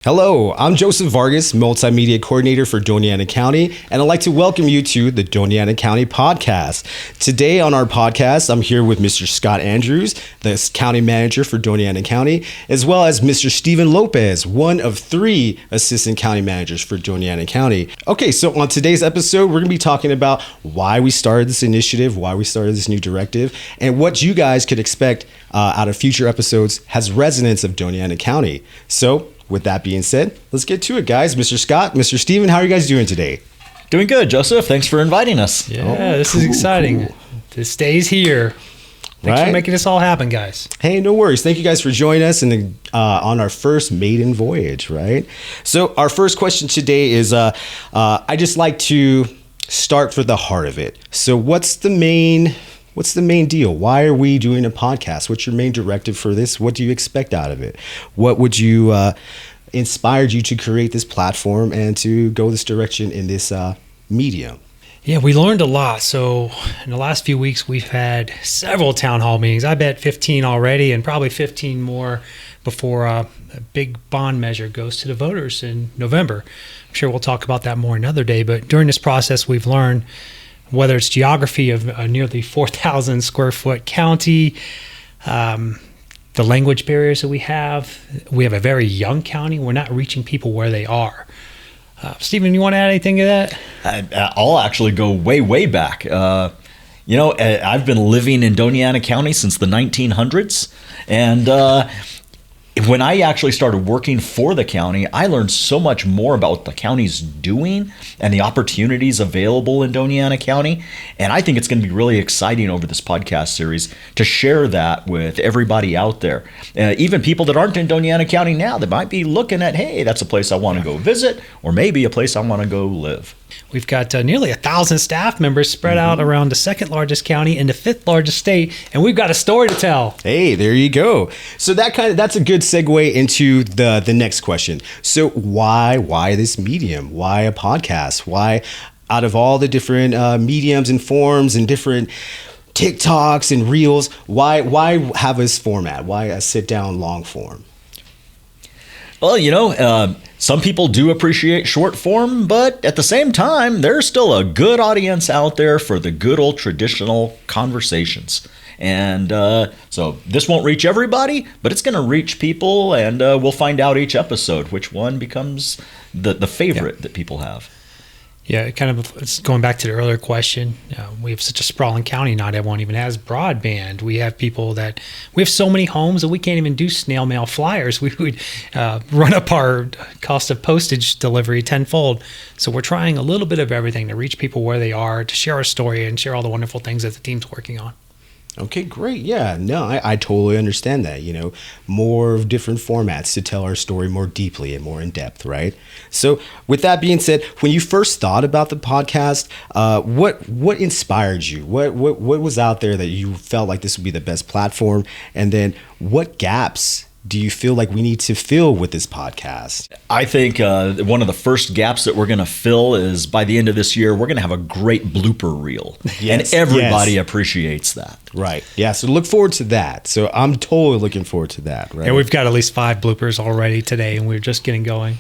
Hello, I'm Joseph Vargas, Multimedia Coordinator for Doña Ana County, and I'd like to welcome you to the Doña Ana County Podcast. Today on our podcast, I'm here with Mr. Scott Andrews, the County Manager for Doña Ana County, as well as Mr. Stephen Lopez, one of 3 Assistant County Managers for Doña Ana County. Okay, so on today's episode, we're going to be talking about why we started this initiative, why we started this new directive, and what you guys could expect out of future episodes as residents of Doña Ana County. So, with that being said, let's get to it, guys. Mr. Scott, Mr. Steven, how are you guys doing today? Doing good, Joseph. Thanks for inviting us. Yeah, this is exciting. Cool. This day's here. Thanks for making this all happen, guys. Hey, no worries. Thank you guys for joining us on our first maiden voyage, right? So our first question today is, I just like to start for the heart of it. So what's the main deal? Why are we doing a podcast? What's your main directive for this? What do you expect out of it? What would you inspired you to create this platform and to go this direction in this medium? Yeah, we learned a lot. So in the last few weeks, we've had several town hall meetings. I bet 15 already and probably 15 more before a big bond measure goes to the voters in November. I'm sure we'll talk about that more another day. But during this process, we've learned whether it's geography of a nearly 4,000 square foot county, the language barriers that we have a very young county. We're not reaching people where they are. Stephen, you want to add anything to that? I'll actually go way back. I've been living in Doña Ana County since the 1900s, and when I actually started working for the county, I learned so much more about what the county's doing and the opportunities available in Doña Ana County. And I think it's going to be really exciting over this podcast series to share that with everybody out there. Even people that aren't in Doña Ana County now, that might be looking at, hey, that's a place I want to go visit, or maybe a place I want to go live. We've got nearly 1,000 staff members spread out around the 2nd largest county and the 5th largest state, and we've got a story to tell. Hey, there you go. So that's a good segue into the next question. So why this medium? Why a podcast? Why, out of all the different mediums and forms and different TikToks and Reels, why have this format? Why a sit down long form? Well, some people do appreciate short form, but at the same time, there's still a good audience out there for the good old traditional conversations. And so this won't reach everybody, but it's going to reach people, and we'll find out each episode which one becomes the favorite that people have. Yeah, it's going back to the earlier question. We have such a sprawling county. Not everyone even has broadband. We have we have so many homes that we can't even do snail mail flyers. We would run up our cost of postage delivery tenfold. So we're trying a little bit of everything to reach people where they are, to share our story and share all the wonderful things that the team's working on. Okay, great. Yeah, no, I totally understand that. More of different formats to tell our story more deeply and more in depth, right? So with that being said, when you first thought about the podcast, what inspired you? What was out there that you felt like this would be the best platform? And then what gaps do you feel like we need to fill with this podcast? I think one of the first gaps that we're going to fill is by the end of this year, we're going to have a great blooper reel. Yes, and everybody appreciates that. Right. Yeah. So look forward to that. So I'm totally looking forward to that. Right. Yeah, we've got at least 5 bloopers already today, and we're just getting going.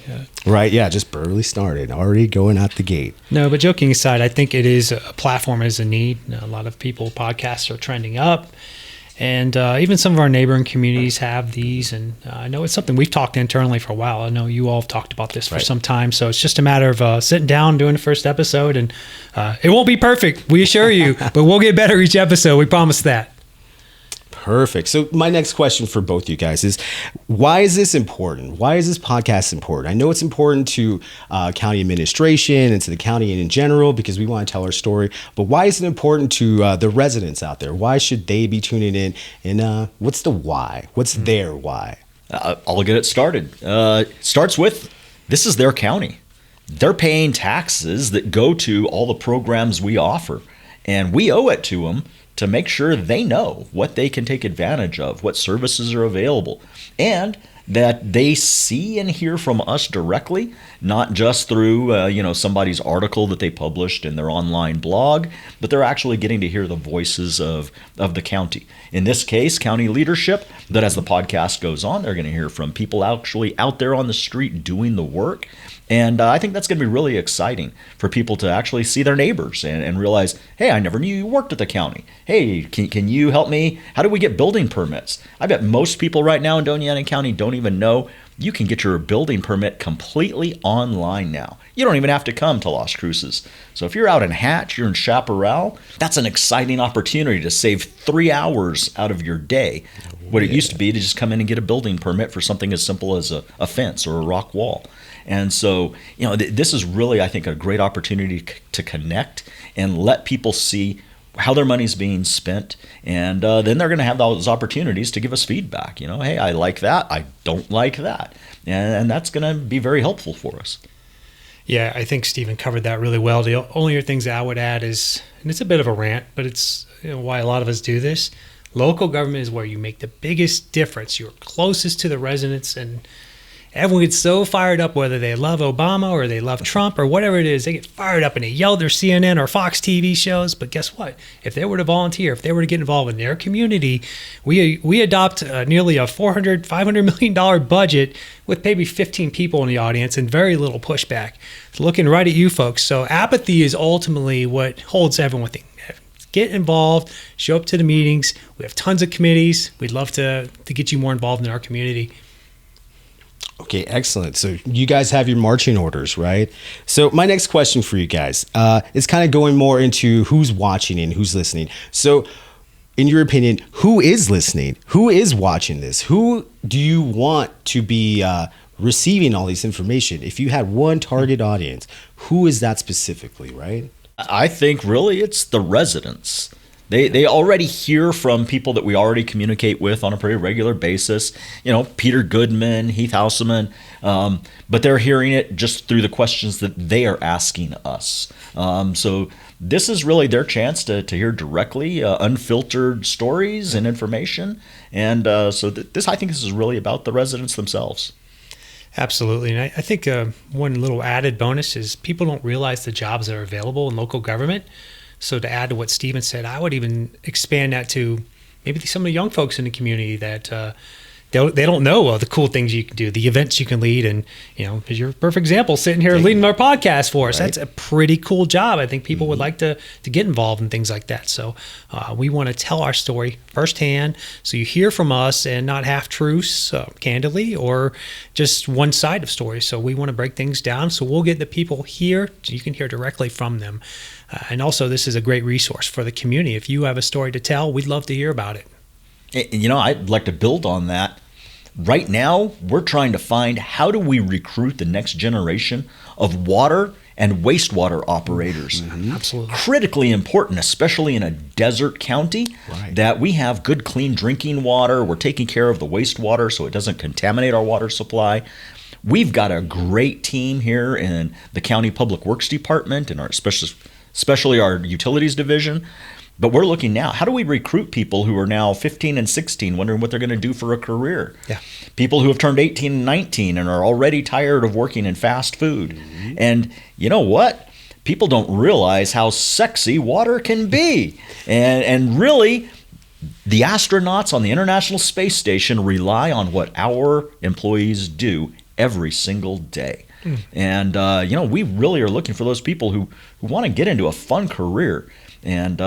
Right. Yeah. Just barely started, already going out the gate. No, but joking aside, I think it is a platform is a need. A lot of podcasts are trending up. And even some of our neighboring communities have these. And I know it's something we've talked internally for a while. I know you all have talked about this for some time. So it's just a matter of sitting down, doing the first episode. And it won't be perfect, we assure you. But we'll get better each episode. We promise that. Perfect. So my next question for both you guys is, why is this important? Why is this podcast important? I know it's important to county administration and to the county in general because we want to tell our story, but why is it important to the residents out there? Why should they be tuning in? And what's the why? What's their why? I'll get it started. Starts with, this is their county. They're paying taxes that go to all the programs we offer, and we owe it to them to make sure they know what they can take advantage of, what services are available. And that they see and hear from us directly, not just through somebody's article that they published in their online blog, but they're actually getting to hear the voices of the county. In this case, county leadership, that as the podcast goes on, they're going to hear from people actually out there on the street doing the work. And I think that's going to be really exciting for people to actually see their neighbors and realize, hey, I never knew you worked at the county. Hey, can you help me? How do we get building permits? I bet most people right now in Doña Ana County don't even know you can get your building permit completely online now. You don't even have to come to Las Cruces. So if you're out in Hatch, you're in Chaparral, that's an exciting opportunity to save 3 hours out of your day. What it used to be to just come in and get a building permit for something as simple as a fence or a rock wall. And so, this is really, I think, a great opportunity to connect and let people see how their money's being spent. And then they're going to have those opportunities to give us feedback. Hey, I like that. I don't like that. And that's going to be very helpful for us. Yeah, I think Stephen covered that really well. The only other things I would add is, and it's a bit of a rant, but it's why a lot of us do this. Local government is where you make the biggest difference. You're closest to the residents, and everyone gets so fired up, whether they love Obama or they love Trump or whatever it is. They get fired up and they yell at their CNN or Fox TV shows. But guess what? If they were to volunteer, if they were to get involved in their community, we adopt nearly a $500 million budget with maybe 15 people in the audience and very little pushback. Looking right at you folks. So apathy is ultimately what holds everyone. Get involved, show up to the meetings. We have tons of committees. We'd love to get you more involved in our community. Okay, excellent. So you guys have your marching orders, right? So my next question for you guys is kind of going more into who's watching and who's listening. So in your opinion, who is listening? Who is watching this? Who do you want to be receiving all this information? If you had one target audience, who is that specifically, right? I think really it's the residents. They already hear from people that we already communicate with on a pretty regular basis. Peter Goodman, Heath Houseman, but they're hearing it just through the questions that they are asking us. So this is really their chance to hear directly unfiltered stories and information. And so I think this is really about the residents themselves. Absolutely. And I think one little added bonus is people don't realize the jobs that are available in local government. So to add to what Stephen said, I would even expand that to maybe some of the young folks in the community that they don't know the cool things you can do, the events you can lead. And, because you're a perfect example sitting here leading our podcast for us. Right. That's a pretty cool job. I think people would like to get involved in things like that. So we want to tell our story firsthand so you hear from us and not half-truths, candidly, or just one side of stories. So we want to break things down so we'll get the people here so you can hear directly from them. And also, this is a great resource for the community. If you have a story to tell, we'd love to hear about it. I'd like to build on that. Right now, we're trying to find how do we recruit the next generation of water and wastewater operators. Mm-hmm. Absolutely. Critically important, especially in a desert county, that we have good, clean drinking water. We're taking care of the wastewater so it doesn't contaminate our water supply. We've got a great team here in the County Public Works Department and especially our utilities division. But we're looking now, how do we recruit people who are now 15 and 16, wondering what they're going to do for a career? Yeah. People who have turned 18 and 19 and are already tired of working in fast food. Mm-hmm. And you know what? People don't realize how sexy water can be. And really, the astronauts on the International Space Station rely on what our employees do every single day. And, we really are looking for those people who want to get into a fun career. And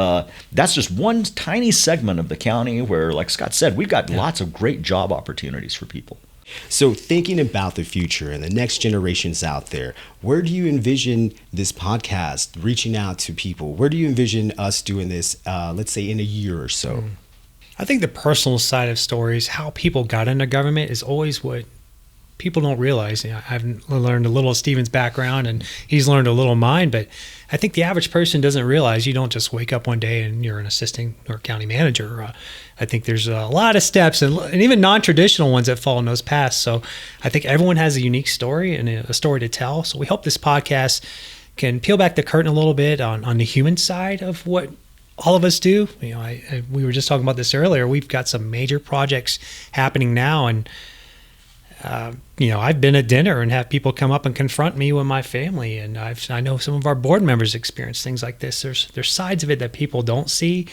that's just one tiny segment of the county where, like Scott said, we've got lots of great job opportunities for people. So thinking about the future and the next generations out there, where do you envision this podcast reaching out to people? Where do you envision us doing this, let's say, in a year or so? I think the personal side of stories, how people got into government, is always what people don't realize. I've learned a little of Stephen's background and he's learned a little of mine, but I think the average person doesn't realize you don't just wake up one day and you're an assistant or county manager. I think there's a lot of steps and even non-traditional ones that fall in those paths. So I think everyone has a unique story and a story to tell. So we hope this podcast can peel back the curtain a little bit on the human side of what all of us do. We were just talking about this earlier. We've got some major projects happening now, and I've been at dinner and have people come up and confront me with my family, and I know some of our board members experience things like this. There's sides of it that people don't see,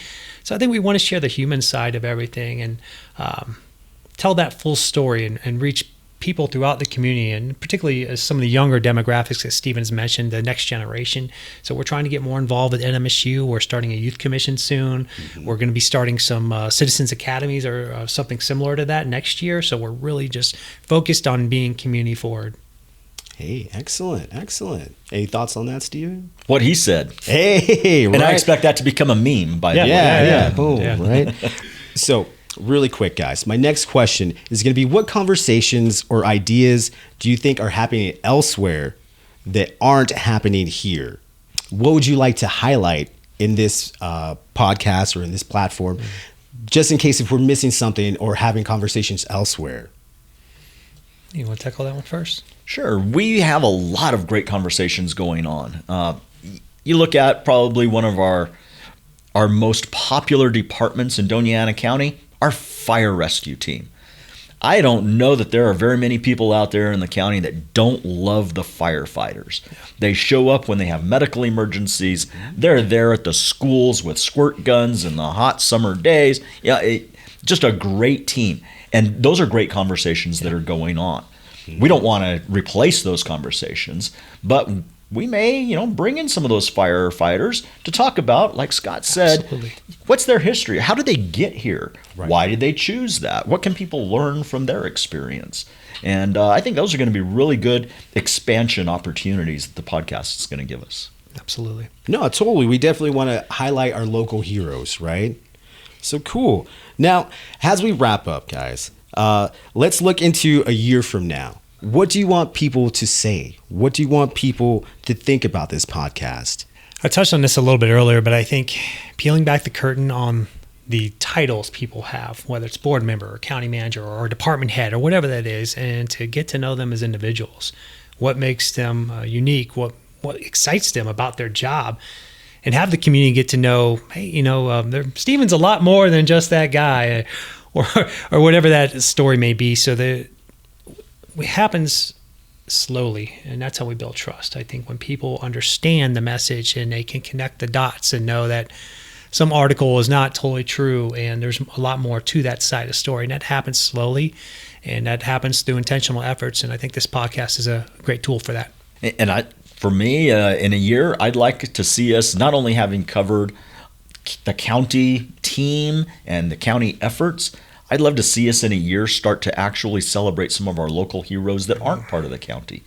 so I think we want to share the human side of everything and tell that full story and reach people throughout the community, and particularly as some of the younger demographics that Stephen's mentioned, the next generation. So we're trying to get more involved with NMSU. We're starting a youth commission soon. We're going to be starting some citizens academies or something similar to that next year. So we're really just focused on being community forward. Hey, excellent. Any thoughts on that, Stephen? What he said. Hey, right. And I expect that to become a meme by the way. Yeah. Boom, right? So, really quick, guys. My next question is going to be, what conversations or ideas do you think are happening elsewhere that aren't happening here? What would you like to highlight in this podcast or in this platform, just in case if we're missing something or having conversations elsewhere? You want to tackle that one first? Sure. We have a lot of great conversations going on. You look at probably one of our most popular departments in Doña Ana County, our fire rescue team. I don't know that there are very many people out there in the county that don't love the firefighters. They show up when they have medical emergencies. They're there at the schools with squirt guns in the hot summer days. Just a great team. And those are great conversations that are going on. We don't want to replace those conversations, but we may, bring in some of those firefighters to talk about, like Scott said, Absolutely. What's their history? How did they get here? Right. Why did they choose that? What can people learn from their experience? And I think those are going to be really good expansion opportunities that the podcast is going to give us. Absolutely. No, totally. We definitely want to highlight our local heroes, right? So cool. Now, as we wrap up, guys, let's look into a year from now. What do you want people to say? What do you want people to think about this podcast? I touched on this a little bit earlier, but I think peeling back the curtain on the titles people have, whether it's board member or county manager or department head or whatever that is, and to get to know them as individuals. What makes them unique? What excites them about their job? And have the community get to know, hey, Stephen's a lot more than just that guy, or whatever that story may be. So that it happens slowly, and that's how we build trust. I think when people understand the message and they can connect the dots and know that some article is not totally true and there's a lot more to that side of the story, and that happens slowly, and that happens through intentional efforts. And I think this podcast is a great tool for that. And for me, in a year, I'd like to see us not only having covered the county team and the county efforts, I'd love to see us in a year start to actually celebrate some of our local heroes that aren't part of the county.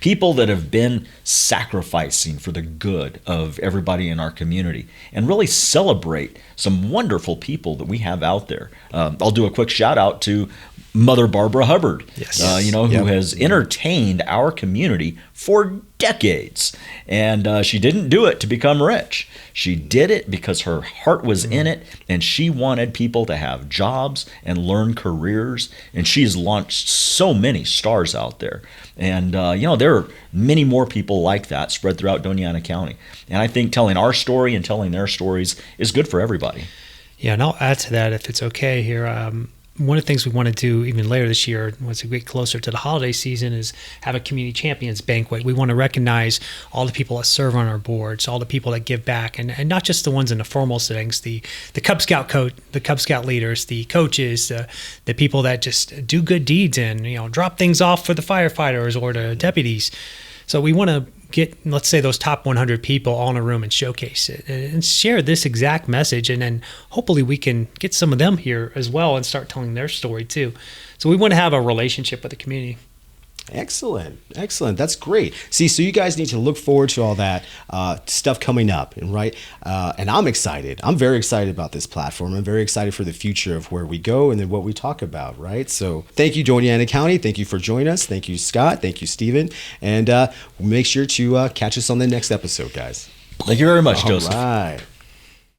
People that have been sacrificing for the good of everybody in our community, and really celebrate some wonderful people that we have out there. I'll do a quick shout out to Mother Barbara Hubbard, who has entertained our community for decades. And she didn't do it to become rich. She did it because her heart was in it, and she wanted people to have jobs and learn careers. And she's launched so many stars out there. And, there are many more people like that spread throughout Doña Ana County. And I think telling our story and telling their stories is good for everybody. Yeah, and I'll add to that if it's okay here. One of the things we want to do even later this year, once we get closer to the holiday season, is have a community champions banquet. We want to recognize all the people that serve on our boards, all the people that give back, and not just the ones in the formal settings, the Cub Scout the Cub Scout leaders, the coaches, the people that just do good deeds and drop things off for the firefighters or the deputies. So we want to get, let's say, those top 100 people all in a room and showcase it and share this exact message. And then hopefully we can get some of them here as well and start telling their story too. So we want to have a relationship with the community. Excellent. That's great. See, so you guys need to look forward to all that stuff coming up, right? And I'm excited. I'm very excited about this platform. I'm very excited for the future of where we go and then what we talk about, right? So thank you, Doña Ana County. Thank you for joining us. Thank you, Scott. Thank you, Stephen. And make sure to catch us on the next episode, guys. Thank you very much, Joseph. All right.